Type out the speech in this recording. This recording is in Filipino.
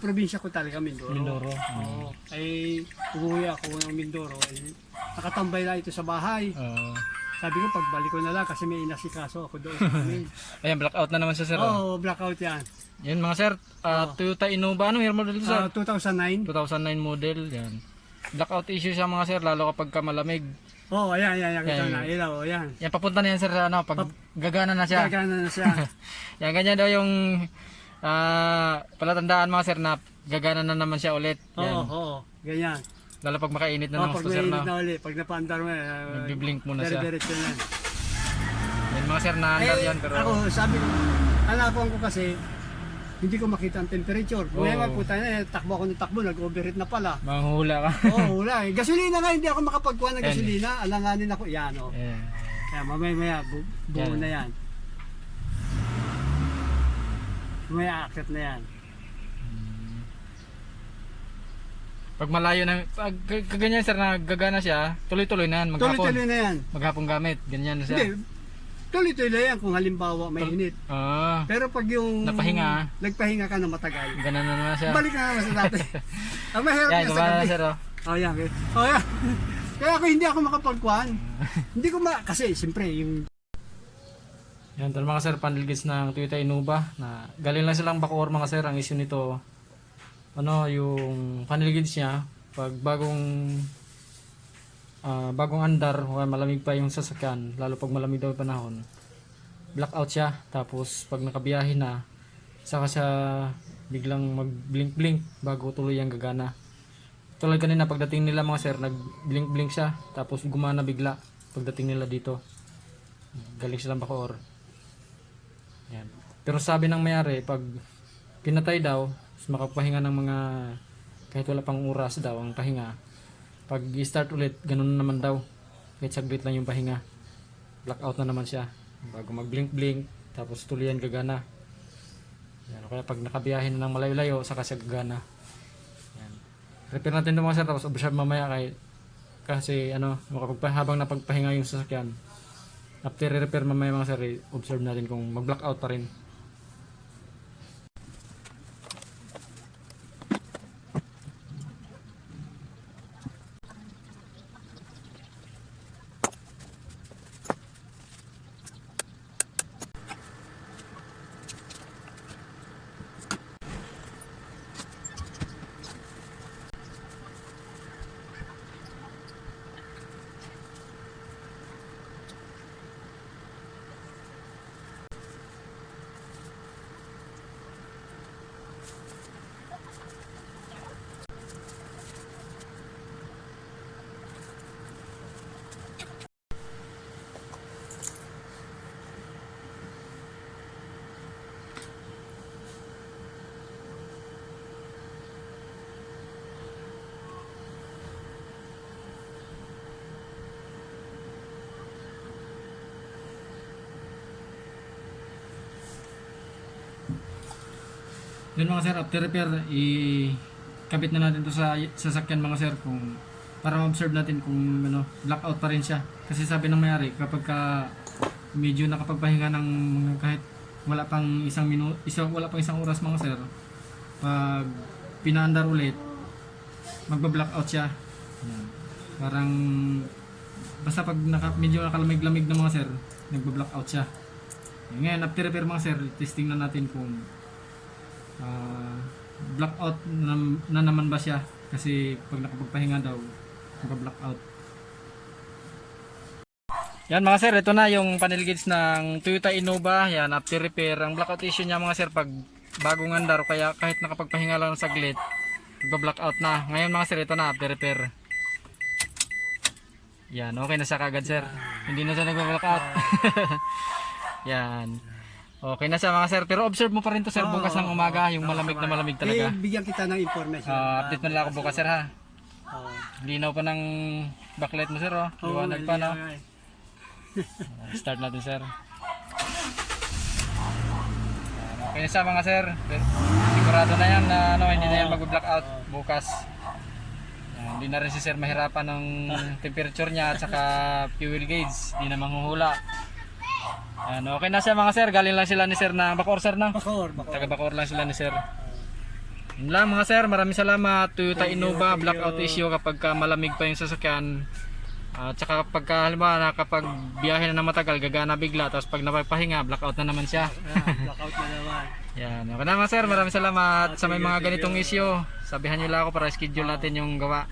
probinsya ko talaga, Mindoro. Mindoro. Oo. Ay, umuwi ako ng Mindoro. Ay, nakatambay na ito sa bahay. Sabi ko, pagbalik ko na lang kasi may inasikaso ako doon. Ayan, blackout na naman siya sir. Oo, blackout yan. Yan mga sir, Toyota Innova, ano yung model ito sir? 2009. 2009 model, yan. Blackout issue siya mga sir, lalo kapag malamig. Oo, ayan. Ito Yan. na, ilaw, ayan. Yan, papunta na yan sir, ano, pag gagana na siya. Gagana na siya. Yan, ganyan daw yung palatandaan mga sir na gagana na naman siya ulit. Yan. Oo, ganyan. Lalo pag makainit na ng Pag gusto sir mainit na. na ulit, pag napaandar mo, Nagbiblink muna siya. diretso yan. Yan mga sir, naandar yan pero... Ako, sabi ko, hanapan ko kasi, hindi ko makita ang temperature. Kaya puta na, takbo ako ng takbo, nag-overheat na pala. Manghula ka. Oo, wala eh. Gasolina nga, hindi ako makapagkuha ng gasolina. Alanganin ako, yan o. Yan. Kaya mamaya, buo na yan. Mamaya, akit na yan. Pag malayo na, pag kaganyan sir na gagana siya, tuloy-tuloy na yan, maghapon. Tuloy-tuloy na yan. Maghapong gamit, ganyan na siya. Hindi, tuloy-tuloy na yan kung halimbawa may init. Pero pag yung nagpahinga ka na matagal, ganun na naman siya. balik na naman sa dati. Ang mahirap Yan, na sa gumana gabi. na sir oh. Oh, yan. Oh, yan. Kaya ako hindi ako makapagkuhan. Hindi ko kasi siyempre yung... Yan, tal mga sir, panel gauge ng Toyota Innova na galing lang silang Bacoor mga sir. Ang issue nito, ano, yung panel gauge niya, pag bagong andar o malamig pa yung sasakyan, lalo pag malamig daw yung panahon, blackout siya. Tapos pag nakabiyahe na, saka siya biglang mag blink blink bago tuloy ang gagana. Tulad kanina pagdating nila mga sir, nag blink blink siya, tapos gumana bigla pagdating nila dito. Galing silang Bacoor. Yan. Pero sabi ng mayari, pag pinatay daw, makapahinga ng mga kahit wala pang oras daw ang pahinga. Pag i-start ulit, ganun naman daw. Kahit saglit lang yung pahinga. Blackout na naman siya. Bago mag-blink-blink, tapos tuloyan gagana. Yan. Kaya pag nakabiyahe na ng malayo-layo, saka siya gagana. Yan. Repair natin ito mga sir, tapos observe mamaya kasi ano, habang napagpahinga yung sasakyan. After repair mamaya mga sir, observe natin kung mag-blackout pa rin. Yun mga sir, after repair, ikabit na natin to sa sasakyan mga sir kung para ma-observe natin kung ano, blackout pa rin siya. Kasi sabi ng mayari, kapag medyo nakapagpahinga ng kahit wala pang isang oras mga sir, pag pinaandar ulit, magba-blackout siya. Yan. Parang basta pag medyo nakalamig-lamig na mga sir, nagba-blackout siya. Ngayon, after repair mga sir, testing na natin kung blackout na naman ba siya, kasi pag nakapagpahinga daw magka-blackout. Yan mga sir, ito na yung panel gauge ng Toyota Innova. Yan, after repair, ang blackout issue niya mga sir pag bagong andar, kaya kahit nakapagpahinga lang ng saglit magba-blackout na. Ngayon mga sir, ito na after repair. Yan, okay na siya kagad sir, hindi na siya nagba-blackout. Yan. Okay na siya mga sir, pero observe mo pa rin to sir bukas ng umaga, yung malamig na malamig talaga. Bigyan kita ng information. Update mo lang ako bukas sir ha. Linaw pa ng backlight mo sir oh. Liwanag pa no. Start natin sir. Okay na siya mga sir. Sigurado na yan na ano, hindi na yan mag-blackout bukas. Hindi na rin si sir mahirapan ng temperature niya at saka fuel gauge, hindi na manghuhula. Okay na siya mga sir, galing lang sila ni sir na Bacoor sir na. Bacoor. Taga Bacoor lang sila ni sir. Yun lang mga sir, maraming salamat. Toyota Innova, blackout issue kapag malamig pa yung sasakyan. At saka kapag halimbawa kapag biyahe na matagal, gagana bigla, tapos pag napagpahinga, blackout na naman siya. Blackout na naman. Yan. Okay na mga sir, maraming salamat. Sa may mga ganitong issue, sabihan nyo lang ako para schedule natin yung gawa.